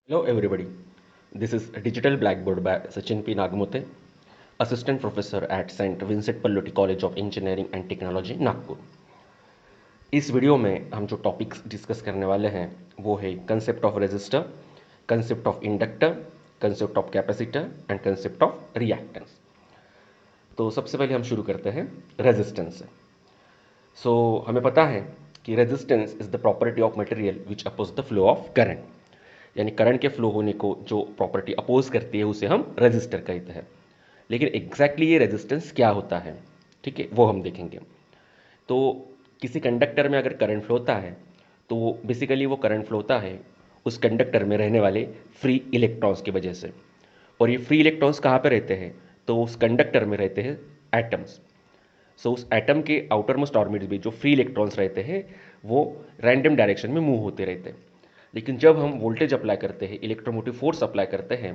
Hello everybody. This is Digital Blackboard by Sachin P. Nagmute, Assistant Professor at St. Vincent Pallotti College of Engineering and Technology, Nagpur. इस video में हम जो topics discuss करने वाले हैं वो है concept of resistor, concept of inductor, concept of capacitor and concept of reactance. तो सबसे पहले हम शुरू करते हैं रेजिस्टेंस से। हमें पता है कि resistance is the property of material which oppose the flow of current, यानी करंट के फ्लो होने को जो प्रॉपर्टी अपोज करती है उसे हम रेजिस्टर कहते हैं। लेकिन एग्जैक्टली ये रेजिस्टेंस क्या होता है, ठीक है, वो हम देखेंगे। तो किसी कंडक्टर में अगर करंट फ्लो होता है तो बेसिकली वो करंट फ्लो होता है उस कंडक्टर में रहने वाले फ्री इलेक्ट्रॉन्स की वजह से। और ये फ्री इलेक्ट्रॉन्स कहाँ पे रहते हैं, तो उस कंडक्टर में रहते हैं एटम्स। उस एटम के आउटर मोस्ट ऑर्बिट में जो फ्री इलेक्ट्रॉन्स रहते हैं वो रैंडम डायरेक्शन में मूव होते रहते हैं। लेकिन जब हम वोल्टेज अप्लाई करते हैं, इलेक्ट्रोमोटिव फोर्स अप्लाई करते हैं,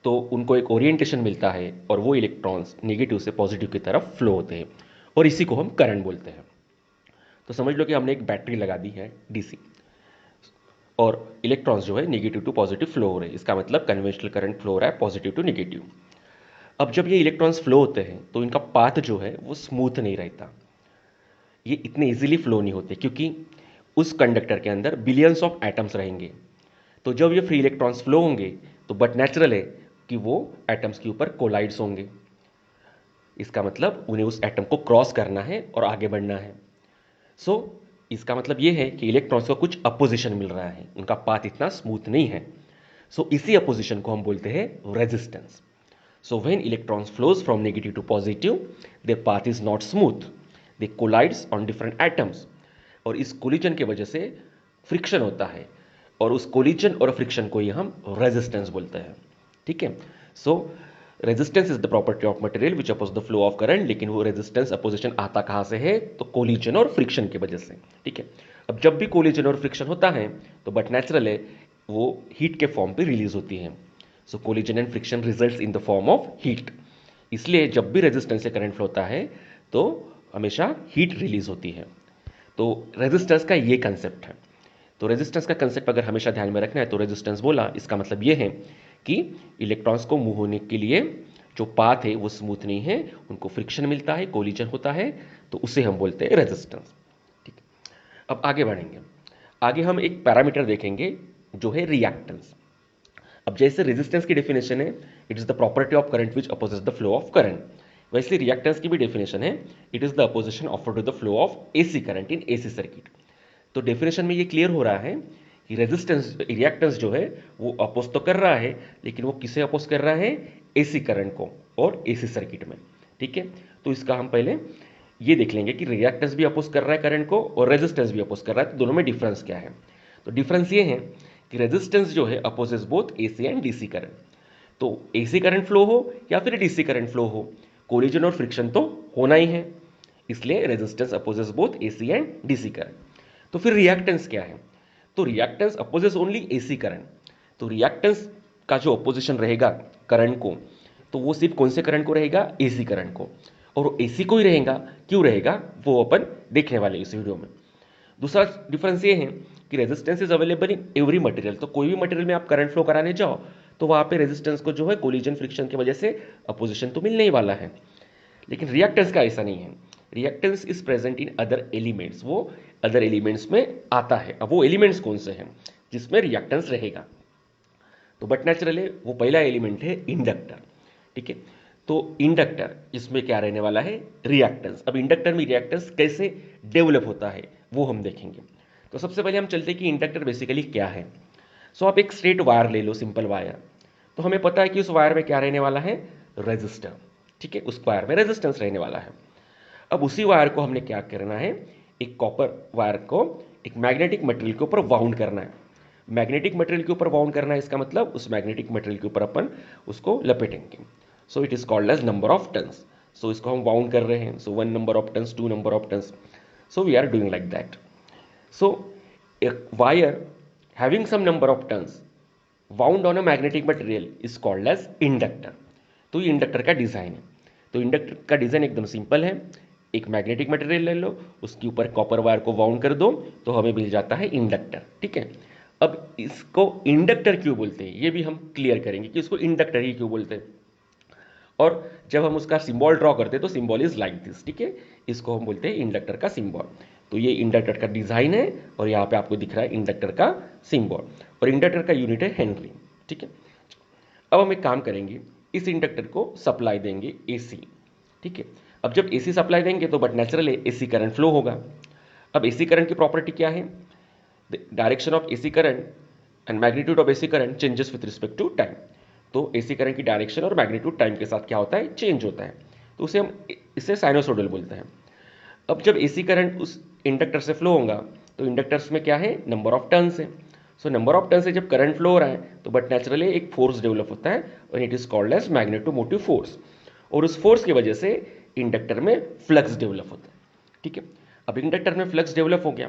तो उनको एक ओरिएंटेशन मिलता है और वो इलेक्ट्रॉन्स नेगेटिव से पॉजिटिव की तरफ फ्लो होते हैं और इसी को हम करंट बोलते हैं। तो समझ लो कि हमने एक बैटरी लगा दी है डीसी और इलेक्ट्रॉन्स जो है नेगेटिव टू पॉजिटिव फ्लो हो रहे हैं। इसका मतलब कन्वेंशनल करंट फ्लो हो रहा है पॉजिटिव टू नेगेटिव। अब जब ये इलेक्ट्रॉन्स फ्लो होते हैं तो इनका पाथ जो है वो स्मूथ नहीं रहता, ये इतने इजीली फ्लो नहीं होते क्योंकि उस कंडक्टर के अंदर बिलियंस ऑफ एटम्स रहेंगे। तो जब ये फ्री इलेक्ट्रॉन्स फ्लो होंगे तो बट नेचुरल है कि वो एटम्स के ऊपर कोलाइड्स होंगे। इसका मतलब उन्हें उस एटम को क्रॉस करना है और आगे बढ़ना है। सो इसका मतलब ये है कि इलेक्ट्रॉन्स को कुछ अपोजिशन मिल रहा है, उनका पाथ इतना स्मूथ नहीं है। इसी अपोजिशन को हम बोलते हैं resistance. When electrons flows from negative to positive, their path is not smooth, they collides on different atoms. और इस कोलिजन की वजह से फ्रिक्शन होता है और उस कोलिजन और फ्रिक्शन को ही हम रेजिस्टेंस बोलते हैं। ठीक है। So resistance is the property of material which oppose the flow of current. लेकिन वो रेजिस्टेंस अपोजिशन आता कहाँ से है, तो कोलिजन और फ्रिक्शन की वजह से। ठीक है। अब जब भी कोलिजन और फ्रिक्शन होता है तो बट नेचुरल है वो हीट के फॉर्म पे रिलीज होती है। Collision and friction results in the form of heat. इसलिए जब भी रेजिस्टेंस से करंट फ्लो होता है तो हमेशा हीट रिलीज होती है। तो रेजिस्टेंस का ये कंसेप्ट है। तो रेजिस्टेंस का कंसेप्ट अगर हमेशा ध्यान में रखना है तो रेजिस्टेंस बोला इसका मतलब ये है कि इलेक्ट्रॉन्स को मूव होने के लिए जो पाथ है वो स्मूथ नहीं है, उनको फ्रिक्शन मिलता है, कोलिजन होता है, तो उसे हम बोलते हैं रेजिस्टेंस। ठीक है। अब आगे बढ़ेंगे। आगे हम एक पैरामीटर देखेंगे जो है रिएक्टेंस। अब जैसे रेजिस्टेंस की डेफिनेशन है, it is the property of current which opposes the flow of current, वैसे रिएक्टेंस की भी डेफिनेशन है, it is the opposition offered to the flow of AC current in AC circuit. तो definition में ये clear हो रहा है कि रेजिस्टेंस रिएक्टेंस जो है वो अपोज तो कर रहा है, लेकिन वो किसे अपोज कर रहा है, एसी करंट को और एसी सर्किट में। ठीक है। तो इसका हम पहले ये देख लेंगे कि रिएक्टेंस भी अपोज कर रहा है करंट को और रेजिस्टेंस भी अपोज कर रहा है, तो दोनों में डिफरेंस क्या है। तो डिफरेंस ये है कि रेजिस्टेंस जो है opposes both AC and DC current. तो एसी करंट फ्लो हो या फिर डीसी करंट फ्लो हो, कोलिजन और फ्रिक्शन तो होना ही है, इसलिए resistance opposes both AC and DC current. तो फिर रिएक्टेंस क्या है, तो reactance opposes only AC current. तो रिएक्टेंस का जो अपोजिशन रहेगा करंट को, तो वो सिर्फ कौन से करंट को रहेगा, एसी करंट को। और एसी को ही रहेगा, क्यों रहेगा वो अपन देखने वाले इस वीडियो में। दूसरा डिफरेंस ये है कि resistance is available in every material. तो कोई भी मटेरियल में आप करंट फ्लो कराने जाओ तो वहां पे रेजिस्टेंस को जो है कोलिजन फ्रिक्शन की वजह से अपोजिशन तो मिलने ही वाला है। लेकिन रिएक्टेंस का ऐसा नहीं है, reactance is present in other elements, वो अदर एलिमेंट्स में आता है। अब वो एलिमेंट्स कौन से हैं जिसमें रिएक्टेंस रहेगा, तो बट नेचुरल है वो पहला एलिमेंट है इंडक्टर। ठीक है। तो इंडक्टर इसमें क्या रहने वाला है, रिएक्टेंस। अब इंडक्टर में रिएक्टेंस कैसे डेवलप होता है वो हम देखेंगे। तो सबसे पहले हम चलते हैं कि इंडक्टर बेसिकली क्या है। आप एक स्ट्रेट वायर ले लो, सिंपल वायर। तो हमें पता है कि उस वायर में क्या रहने वाला है, रेजिस्टर। ठीक है, उस वायर में रेजिस्टेंस रहने वाला है। अब उसी वायर को हमने क्या करना है, एक कॉपर वायर को एक मैग्नेटिक मटेरियल के ऊपर वाउंड करना है। मैग्नेटिक मटेरियल के ऊपर वाउंड करना है, इसका मतलब उस मैग्नेटिक मटेरियल के ऊपर अपन उसको लपेटेंगे। It is called as number of turns. इसको हम वाउंड कर रहे हैं, one number of turns, two number of turns, we are doing like that. A wire having some number of turns wound on a magnetic material is called as inductor। तो ये inductor का design है। तो inductor का design एकदम simple है, एक magnetic material ले लो, उसके ऊपर कॉपर वायर को वाउंड कर दो, तो हमें मिल जाता है इंडक्टर। ठीक है। अब इसको इंडक्टर क्यों बोलते हैं ये भी हम क्लियर करेंगे कि इसको इंडक्टर ही क्यों बोलते हैं। और जब हम उसका सिंबल ड्रॉ करते हैं तो सिंबल इज लाइक दिस, ठीक है, इसको हम बोलते हैं इंडक्टर का सिंबल। तो ये इंडक्टर का डिजाइन है और यहाँ पे आपको दिख रहा है इंडक्टर का सिंबल, और इंडक्टर का यूनिट है हेनरी, ठीक है। अब हम एक काम करेंगे, इस इंडक्टर को सप्लाई देंगे एसी, ठीक है। अब जब एसी सप्लाई देंगे तो but naturally AC current flow होगा। अब एसी करंट की प्रॉपर्टी क्या है, the direction of AC current and magnitude of AC current changes with respect to time. तो एसी करंट की डायरेक्शन और मैग्नीट्यूड टाइम के साथ क्या होता है, चेंज होता है, तो उसे हम इसे साइनोसोडल बोलते हैं। अब जब एसी करंट उस इंडक्टर से फ्लो होगा तो इंडक्टर्स में क्या है, नंबर ऑफ टर्न्स है। सो नंबर ऑफ टर्न से जब करंट फ्लो हो रहा है तो बट नेचुरली एक फोर्स डेवलप होता है और it is called as magnetomotive force, और उस फोर्स की वजह से इंडक्टर में फ्लक्स डेवलप होता है, ठीक है। अब इंडक्टर में फ्लक्स डेवलप हो गया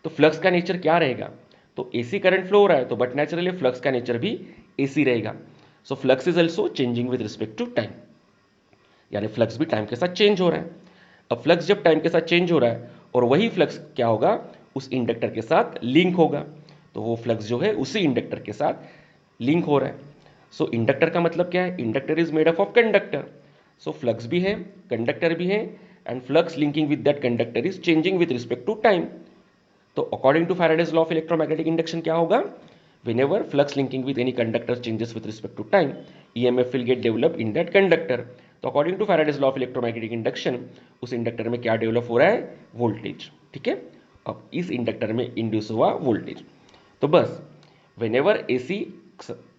तो फ्लक्स का नेचर क्या रहेगा, तो एसी करंट फ्लो हो रहा है तो बट नेचुरली फ्लक्स का नेचर भी एसी रहेगा। So flux is also changing with respect to time, यानी फ्लक्स भी टाइम के साथ चेंज हो रहा है। अब फ्लक्स जब टाइम के साथ चेंज हो रहा है और वही फ्लक्स क्या होगा, उस इंडक्टर के साथ लिंक होगा, तो वो फ्लक्स जो है उसी इंडक्टर के साथ लिंक हो रहा है। सो इंडक्टर का मतलब क्या है, inductor is made up of conductor, so flux भी है, कंडक्टर भी है, and flux linking with that conductor is changing with respect to time. तो according to Faraday's law of electromagnetic induction क्या होगा, whenever flux linking with any conductor changes with respect to time, EMF will get developed in that conductor। तो according to Faraday's law of electromagnetic induction उस inductor में क्या develop हो रहा है, voltage, ठीक है। अब इस इंडक्टर में इंड्यूस हुआ वोल्टेज, तो बस whenever AC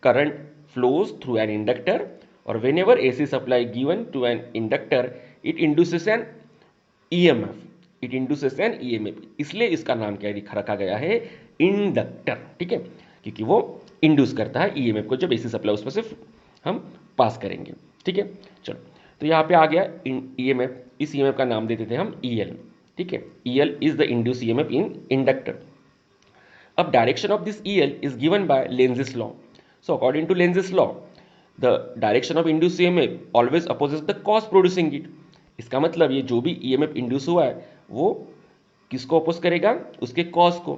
current flows through an inductor or whenever AC supply given to an inductor it induces an EMF, it induces an EMF, इसलिए इसका नाम क्या रखा गया है, इंडक्टर, ठीक है, क्योंकि वो इंड्यूस करता है ईएमएफ को जब एसी सप्लाई उसमें से हम पास करेंगे, ठीक है। चलो, तो यहाँ पे आ गया ईएमएफ, इस ईएमएफ का नाम देते थे हम ईएल, ठीक है। EL is the induce EMF in inductor. अब direction of this EL is given by Lenz's law. So according to Lenz's law the direction of induce EMF always opposes the cause producing it. इसका मतलब ये जो भी EMF induce हुआ है वो किसको अपोज करेगा, उसके कॉज को।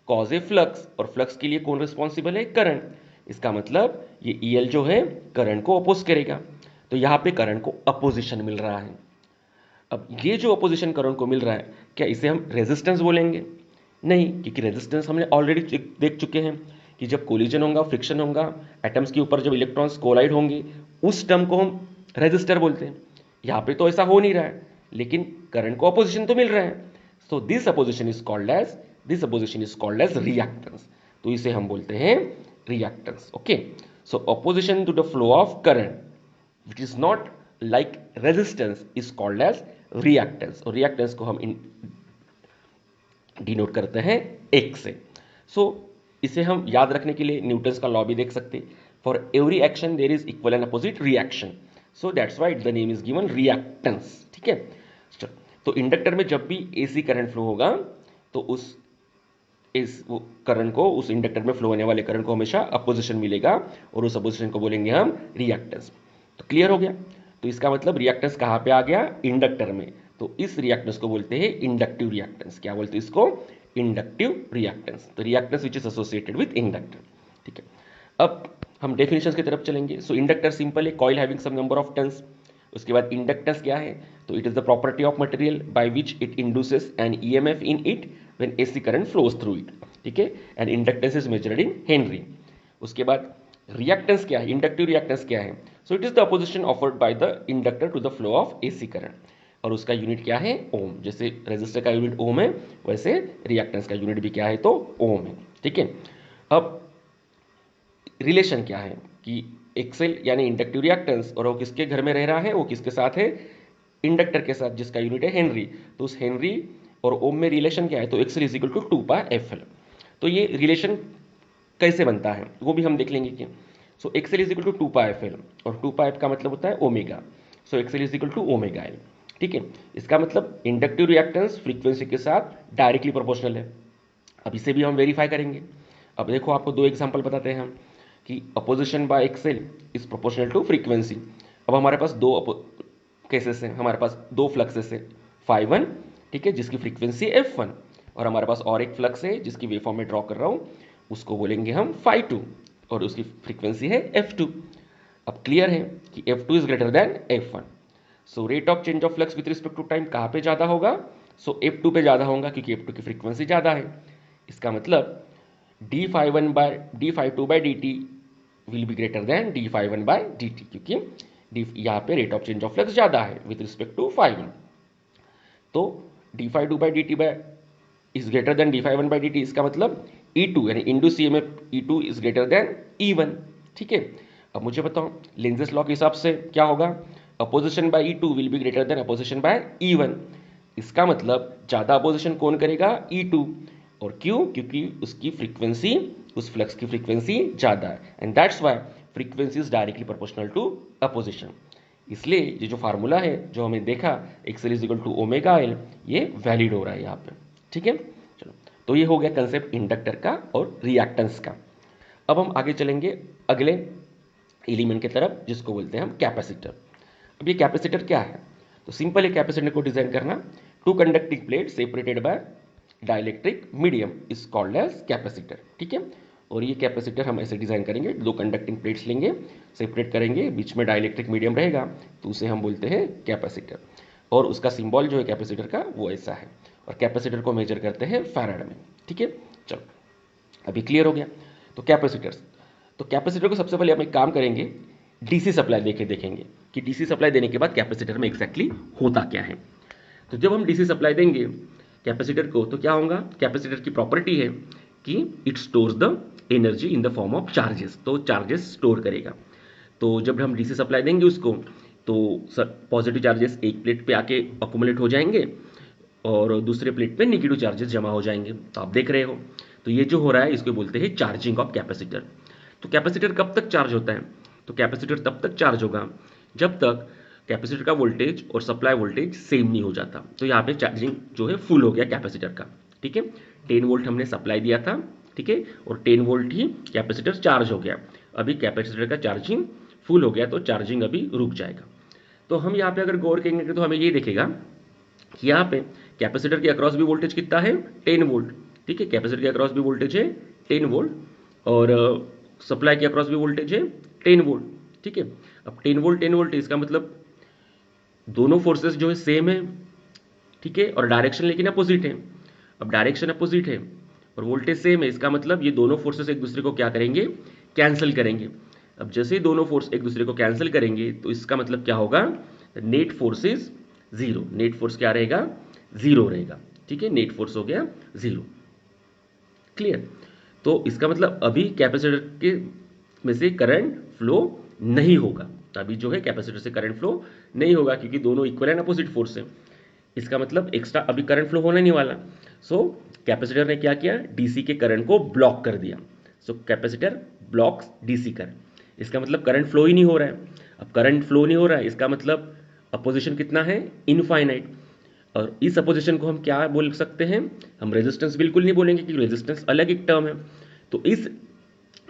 कॉज है फ्लक्स, और फ्लक्स के लिए कौन रिस्पॉन्सिबल है, करंट। इसका मतलब ये ईएल जो है करंट को अपोज करेगा, तो यहाँ पे करंट को अपोजिशन मिल रहा है। अब ये जो अपोजिशन करंट को मिल रहा है, क्या इसे हम रेजिस्टेंस बोलेंगे, नहीं, क्योंकि रेजिस्टेंस हमने ऑलरेडी देख चुके हैं कि जब कोलिजन होगा, फ्रिक्शन होगा, एटम्स के ऊपर जब इलेक्ट्रॉन्स कोलाइड होंगे, उस टर्म को हम रेजिस्टर बोलते हैं। यहाँ पे तो ऐसा हो नहीं रहा है, लेकिन करंट को अपोजिशन तो मिल रहा है, so this opposition is called as reactance. तो इसे हम बोलते हैं reactance, okay. So opposition to the flow of current which is not like resistance is called as reactance, और reactance को हम डिनोट करते हैं एक से। सो इसे हम याद रखने के लिए न्यूटन्स का लॉ भी देख सकते, for every action there is equal and opposite reaction, so that's why the name is given reactance, ठीक है। तो इंडक्टर में जब भी एसी करंट फ्लो होगा तो उस करंट को, उस इंडक्टर में फ्लो होने वाले करंट को हमेशा अपोजिशन मिलेगा, और उस अपोजिशन को बोलेंगे हम रिएक्टेंस। तो क्लियर हो गया, तो इसका मतलब रिएक्टेंस कहाँ पे आ गया, इंडक्टर में। तो इस रिएक्टेंस को बोलते हैं इंडक्टिव रिएक्टेंस। क्या बोलते हैं इसको, इंडक्टिव रिएक्टेंस। तो reactance which is associated with inductor, ठीक है। अब हम डेफिनेशंस की तरफ चलेंगे। सो इंडक्टर सिंपल है, coil having some number of turns. उसके बाद इंडक्टेंस क्या है, तो it is the property of material by which it induces an EMF in it when AC current flows through it, ठीक है, and inductance is measured in henry. उसके बाद reactance क्या है, इंडक्टिव रिएक्टेंस क्या है, so it is the opposition offered by the inductor to the flow of AC current, और उसका यूनिट क्या है, ओम। जैसे रेजिस्टर का यूनिट ओम है, वैसे रिएक्टेंस का यूनिट भी क्या है, तो ओम है, ठीक है। अब रिलेशन क्या है कि एक्सेल यानी इंडक्टिव रिएक्टेंस, और वो किसके घर में रह रहा है, वो किसके साथ है, इंडक्टर के साथ, जिसका यूनिट है हेनरी। तो उस हेनरी और ओम में रिलेशन क्या है, तो Excel is equal to 2πfl। तो ये रिलेशन कैसे बनता है वो भी हम देख लेंगे कि so XL is equal to 2πfl, और 2πf का मतलब होता है omega, so XL is equal to omega L, ठीक है। इसका मतलब इंडक्टिव रिएक्टेंस फ्रीक्वेंसी के साथ डायरेक्टली प्रोपोर्शनल है। अब इसे भी हम वेरीफाई करेंगे। अब देखो, आपको दो एग्जांपल बताते हैं हम कि opposition by XL is proportional to frequency. अब हमारे पास दो केसेस हैं, हमारे पास दो फ्लक्सेस है, φ1, ठीक है, जिसकी फ्रीक्वेंसी f1, और हमारे पास और एक फ्लक्स है जिसकी वेव फॉर्म में ड्रॉ कर रहा हूँ उसको बोलेंगे हम phi2 और उसकी फ्रीक्वेंसी है f2। अब क्लियर है कि f2 is greater than f1। So rate of change of flux with respect to time कहाँ पे ज़्यादा होगा? सो f2 पे ज़्यादा होगा क्योंकि f2 की फ्रीक्वेंसी ज़्यादा है। इसका मतलब d phi1 by d phi2 by dt will be greater than d phi1 by dt, क्योंकि यहाँ पे rate of change of flux ज़्यादा है विथ रिस्पेक्ट टू phi1। तो d phi2 by dt by is greater than d phi1 by dt, इसका मतलब E2 यानी induced CMF E2 is greater than E1। ठीक है, अब मुझे बताओ लेंजेस लॉ के हिसाब से क्या होगा? Opposition by E2 will be greater than opposition by E1। इसका मतलब ज़्यादा अपोजिशन कौन करेगा? E2। और क्यों? क्योंकि उसकी फ्रीक्वेंसी, उस फ्लक्स की फ्रीक्वेंसी ज़्यादा है, and that's why frequency is directly proportional to opposition. इसलिए ये जो फार्मूला है जो हमें देखा XL is equal to omega L, ये वैलिड हो रहा है यहाँ पे। ठीक है, चलो, तो ये हो गया कंसेप्ट इंडक्टर का और रिएक्टेंस का। अब हम आगे चलेंगे अगले एलिमेंट की तरफ जिसको बोलते हैं हम कैपेसिटर। अब ये कैपेसिटर क्या है? तो सिंपल है कैपेसिटर को डिजाइन करना। Two conducting plate separated by dielectric medium is called as capacitor. ठीक है, और ये कैपेसिटर हम ऐसे डिजाइन करेंगे, दो कंडक्टिंग प्लेट्स लेंगे, सेपरेट करेंगे, बीच में डाइलेक्ट्रिक मीडियम रहेगा, तो उसे हम बोलते हैं कैपेसिटर। और उसका सिंबल जो है कैपेसिटर का वो ऐसा है, और कैपेसिटर को मेजर करते हैं फैराड में। ठीक है, चलो अभी क्लियर हो गया। तो कैपेसिटर्स, तो कैपेसिटर को सबसे पहले हम एक काम करेंगे, डीसी सप्लाई देखेंगे कि डीसी सप्लाई देने के बाद कैपेसिटर में एग्जैक्टली होता क्या है। तो जब हम डीसी सप्लाई देंगे कैपेसिटर को तो क्या होगा? कैपेसिटर की प्रॉपर्टी है कि it stores the energy in the form of charges, तो चार्जेस स्टोर करेगा। तो जब हम डीसी सप्लाई देंगे उसको तो पॉजिटिव चार्जेस एक प्लेट पे आके अकोमुलेट हो जाएंगे और दूसरे प्लेट पे नेगेटिव चार्जेस जमा हो जाएंगे। तो आप देख रहे हो, तो ये जो हो रहा है इसको बोलते हैं चार्जिंग ऑफ कैपेसिटर। तो कैपेसिटर कब तक चार्ज होता है? तो कैपेसिटर तब तक चार्ज होगा जब तक कैपेसिटर का वोल्टेज और सप्लाई वोल्टेज सेम नहीं हो जाता। तो यहाँ पे चार्जिंग जो है फुल हो गया कैपेसिटर का। ठीक है, 10 वोल्ट हमने सप्लाई दिया था, ठीक है, और 10 वोल्ट ही कैपेसिटर चार्ज हो गया। अभी कैपेसिटर का चार्जिंग फुल हो गया तो चार्जिंग अभी रुक जाएगा। तो हम यहाँ पे अगर गौर करेंगे तो हमें ये दिखेगा कि यहाँ पे कैपेसिटर के अक्रॉस भी वोल्टेज कितना है? 10 वोल्ट। ठीक है, कैपेसिटर के अक्रॉस भी वोल्टेज है 10 वोल्ट और सप्लाई के अक्रॉस भी वोल्टेज है 10 वोल्ट। ठीक है, अब 10 वोल्ट 10 वोल्ट इसका मतलब दोनों फोर्सेस जो है सेम है। ठीक है, और डायरेक्शन लेकिन अपोजिट है। अब डायरेक्शन अपोजिट है और वोल्टेज सेम है, इसका मतलब ये दोनों फोर्सेस एक दूसरे को क्या करेंगे? कैंसिल करेंगे। अब जैसे ही दोनों फोर्स एक दूसरे को कैंसिल करेंगे तो इसका मतलब क्या होगा? Net force is zero. Net force क्या रहेगा? जीरो रहेगा। ठीक है, नेट फोर्स हो गया जीरो। क्लियर? तो इसका मतलब अभी कैपेसिटर के में से करंट फ्लो नहीं होगा। अभी जो है कैपेसिटर से करंट फ्लो नहीं होगा क्योंकि दोनों इक्वल एंड अपोजिट फोर्स है। इसका मतलब एक्स्ट्रा अभी करंट फ्लो होना नहीं वाला। सो कैपेसिटर ने क्या किया? डीसी के करंट को ब्लॉक कर दिया। सो कैपेसिटर ब्लॉक्स डीसी करंट। इसका मतलब करंट फ्लो ही नहीं हो रहा है। अब करंट फ्लो नहीं हो रहा है इसका मतलब अपोजिशन कितना है? इनफाइनाइट। और इस अपोजिशन को हम क्या बोल सकते हैं? हम रेजिस्टेंस बिल्कुल नहीं बोलेंगे क्योंकि रेजिस्टेंस अलग एक टर्म है। तो इस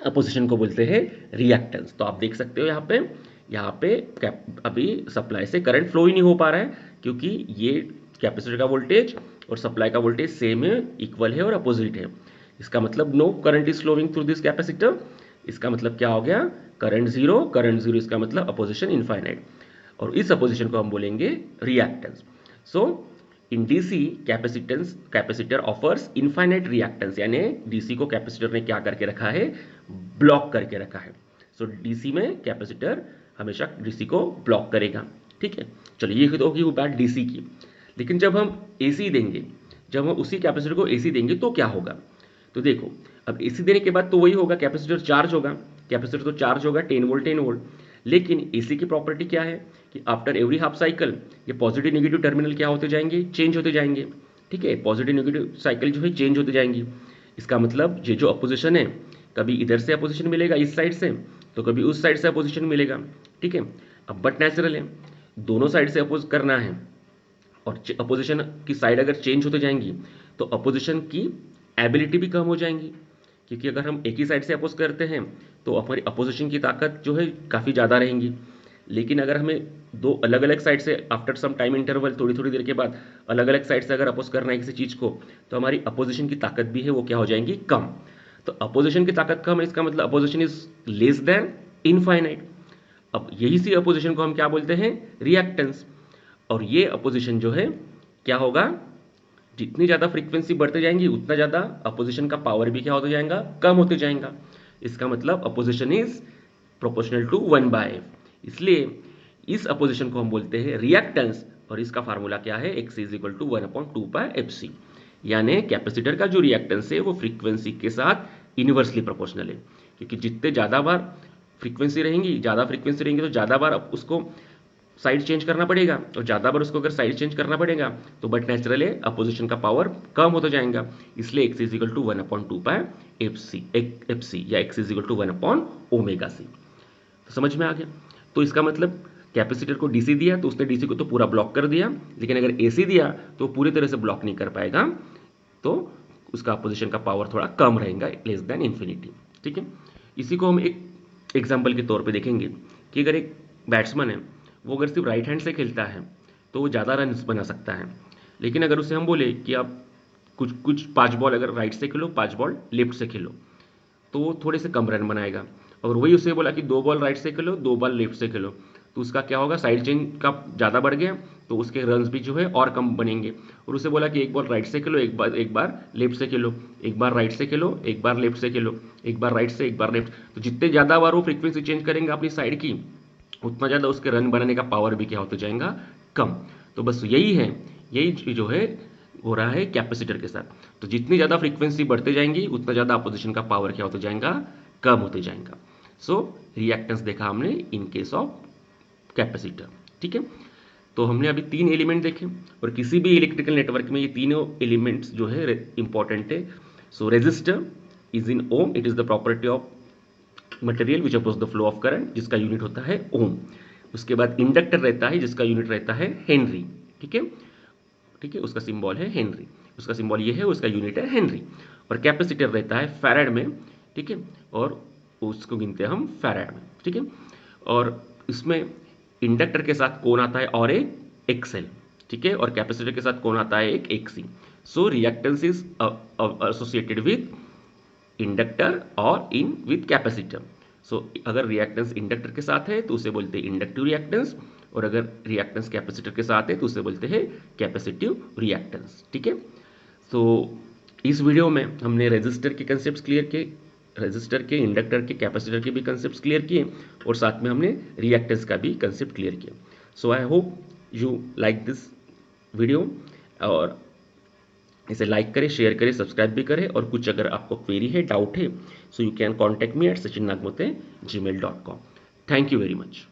अपोजिशन को बोलते हैं रिएक्टेंस। तो आप देख सकते हो यहाँ पे अभी सप्लाई से करंट फ्लो ही नहीं हो पा रहा है क्योंकि ये कैपेसिटर का वोल्टेज और सप्लाई का वोल्टेज सेम है, इक्वल है और अपोजिट है। इसका मतलब no current is flowing through this capacitor. इसका मतलब क्या हो गया? Current zero. करंट जीरो इसका मतलब अपोजिशन इनफाइनाइट, और इस अपोजिशन को हम बोलेंगे reactance. So in DC capacitor offers infinite reactance, यानी डीसी को कैपेसिटर ने क्या करके रखा है? ब्लॉक करके रखा है। सो डीसी में कैपेसिटर हमेशा डीसी को ब्लॉक करेगा। ठीक है, चलिए ये तो होगी वो बात डीसी की। लेकिन जब हम एसी देंगे, जब हम उसी कैपेसिटर को एसी देंगे तो क्या होगा? तो देखो, अब एसी देने के बाद तो वही होगा, कैपेसिटर चार्ज होगा। कैपेसिटर तो चार्ज होगा 10 वोल्ट 10 वोल्ट। लेकिन एसी की प्रॉपर्टी क्या है कि आफ्टर एवरी हाफ साइकिल ये पॉजिटिव नेगेटिव टर्मिनल क्या होते जाएंगे? चेंज होते जाएंगे। ठीक है, पॉजिटिव नेगेटिव साइकिल जो है चेंज होते जाएंगी। इसका मतलब ये जो अपोजिशन है, कभी इधर से अपोजिशन मिलेगा इस साइड से, तो कभी उस साइड से अपोजिशन मिलेगा। ठीक है, अब बट नेचुरल है, दोनों साइड से अपोज करना है, और अपोजिशन की साइड अगर चेंज होते जाएंगी तो अपोजिशन की एबिलिटी भी कम हो जाएंगी। क्योंकि अगर हम एक ही साइड से अपोज करते हैं तो हमारी अपोजिशन की ताकत जो है काफ़ी ज़्यादा रहेंगी। लेकिन अगर हमें दो अलग अलग साइड से आफ्टर सम टाइम इंटरवल, थोड़ी थोड़ी देर के बाद अलग अलग साइड से अगर अपोज करना है किसी चीज़ को, तो हमारी अपोजिशन की ताकत भी है वो क्या हो जाएंगी? कम। तो अपोजिशन की ताकत कम है, इसका मतलब opposition is less than infinite. अब यही सी अपोजिशन को हम क्या बोलते हैं, रिएक्टेंस। और ये अपोजिशन जो है क्या होगा, जितनी ज़्यादा फ्रीक्वेंसी बढ़ते जाएंगी उतना ज़्यादा अपोजिशन का पावर भी क्या होता जाएगा, कम होते जाएगा। इसका मतलब opposition is proportional to 1/f। इसलिए इस अपोजिशन को हम बोलते हैं रिएक्टेंस, और इसका फार्मूला क्या है, x is equal to 1/2πfc। यानी कैपेसिटर का जो रिएक्टेंस है वो फ्रीक्वेंसी के साथ इनवर्सली प्रोपोर्शनल है, क्योंकि जितने ज़्यादा बार फ्रीक्वेंसी रहेंगी, ज़्यादा फ्रीक्वेंसी रहेंगी तो ज़्यादा बार उसको साइड चेंज करना पड़ेगा, और ज़्यादा बार उसको अगर साइड चेंज करना पड़ेगा तो बट नेचुरली अपोजिशन का पावर कम होता जाएगा। इसलिए x is equal to 1/2πfc या x is equal to 1/ωc। तो समझ में आ गया। तो इसका मतलब कैपेसिटर को डीसी दिया तो उसने डीसी को तो पूरा ब्लॉक कर दिया, लेकिन अगर एसी दिया तो पूरी तरह से ब्लॉक नहीं कर पाएगा, तो उसका अपोजिशन का पावर थोड़ा कम रहेगा, लेस देन इन्फिनिटी। ठीक है, इसी को हम एक एग्जाम्पल के तौर पे देखेंगे कि अगर एक बैट्समैन है, वो अगर सिर्फ राइट हैंड से खेलता है तो वो ज़्यादा रन बना सकता है। लेकिन अगर उसे हम बोले कि आप कुछ 5 बॉल अगर राइट से खेलो, 5 बॉल लेफ्ट से खेलो, तो वो थोड़े से कम रन बनाएगा। और वही उसे बोला कि 2 बॉल राइट से खेलो, 2 बॉल लेफ्ट से खेलो, तो उसका क्या होगा, साइड चेंज का ज़्यादा बढ़ गया तो उसके रन्स भी जो है और कम बनेंगे। और उसे बोला कि 1 बॉल राइट से खेलो, एक बार लेफ्ट से खेलो, एक बार राइट से खेलो, एक बार लेफ्ट से खेलो, एक बार राइट से, एक बार लेफ्ट, तो जितने ज़्यादा बार वो फ्रीक्वेंसी चेंज करेंगे अपनी साइड की, उतना ज़्यादा उसके रन बनाने का पावर भी क्या होता जाएगा, कम। तो बस यही है, यही जो है हो रहा है कैपेसिटर के साथ। तो जितनी ज़्यादा फ्रीक्वेंसी बढ़ते जाएंगी उतना ज़्यादा अपोजिशन का पावर क्या होता जाएगा, कम होते जाएगा। सो रिएक्टेंस देखा हमने इन केस ऑफ कैपेसिटर। ठीक है, तो हमने अभी 3 एलिमेंट देखे, और किसी भी इलेक्ट्रिकल नेटवर्क में ये तीनों एलिमेंट्स जो है इंपॉर्टेंट है। So resistor is in ohm, it is the property of material which oppose the flow of current, जिसका यूनिट होता है ओम। उसके बाद इंडक्टर रहता है जिसका यूनिट रहता है हेनरी। ठीक है, ठीक है, उसका सिंबल है हेनरी, उसका सिंबल ये है, उसका यूनिट है हेनरी। और कैपेसिटर रहता है फैराड में। ठीक है, और उसको गिनते हैं हम फैराड में। ठीक है, और इसमें इंडक्टर के साथ कौन आता है, और एक एक्सएल। ठीक है, और कैपेसिटर के साथ कौन आता है, एक XC. So reactance is associated with inductor और इन विथ कैपेसिटर। सो अगर रिएक्टेंस इंडक्टर के साथ है तो उसे बोलते हैं इंडक्टिव रिएक्टेंस, और अगर रिएक्टेंस कैपेसिटर के साथ है तो उसे बोलते हैं कैपेसिटिव रिएक्टेंस। ठीक है, तो इस वीडियो में हमने रेजिस्टर के कंसेप्ट क्लियर किए, रेजिस्टर के, इंडक्टर के, कैपेसिटर के भी कंसेप्ट क्लियर किए, और साथ में हमने रिएक्टेंस का भी कंसेप्ट क्लियर किया। So I hope you like this video, और इसे लाइक करें, शेयर करें, सब्सक्राइब भी करें। और कुछ अगर आपको क्वेरी है, डाउट है, so you can contact me at sachinnagamute@gmail.com। Thank you very much.